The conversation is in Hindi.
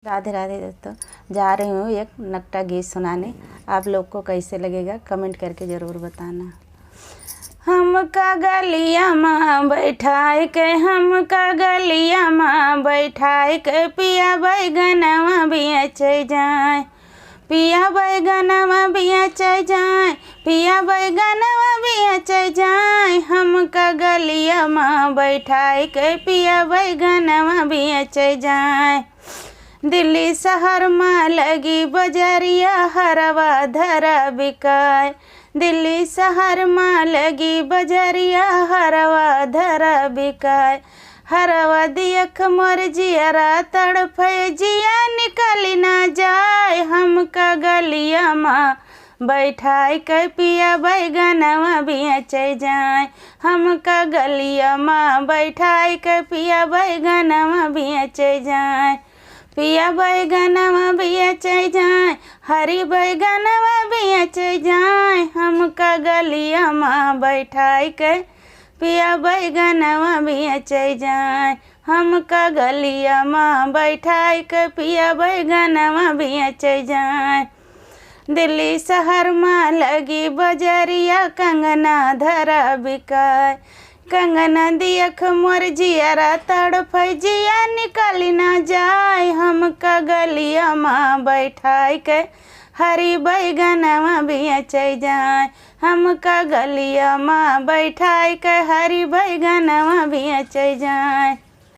राधे राधे दोस्तों, जा रही हूँ एक नकटा गीत सुनाने। आप लोग को कैसे लगेगा कमेंट करके ज़रूर बताना। हमका गलिया माँ बैठाए के, हमका गलिया माँ बैठाए के, पिया बैगनवा बियाचे जाए, पिया बैगनवा बियाचे जाए, पिया बैगनवा बियाचे जाए। हमका गलिया माँ बैठाए के, पिया बैगनवा बियाचे जाए। दिल्ली शहर में लगी बजरिया, हरवा धरा बिकाय। दिल्ली शहर में लगी बजरिया, हरवा धरा बिकाय। हरवा दियख मोर जियरा तड़फे, जिया निकली ना जाए। हमका गलिया माँ बैठाए के, पिया बैगनवा बियाचे जाए। हमका गलिया माँ बैठाए के, पिया बैगनवा बियाचे जाए। पिया बैगनवा बियाचे जाए, हरी बैगनवा बियाचे जाए। हमका गलिया माँ बैठाए के, पिया बैगनवा बियाचे जाए। हमका गलिया माँ बैठाए के, पिया बैगनवा बियाचे जाए। दिल्ली शहर में लगी बजरिया, कंगना धरा बिकाय। कंगना दियख मोर जियरा तड़फे, जिया निकली ना जाए। हमका गलिया माँ बैठाए के, हरी बैगनवा बियाचे जाए। हमका गलिया माँ बैठाए के, हरी बैगनवा बियाचे जाए।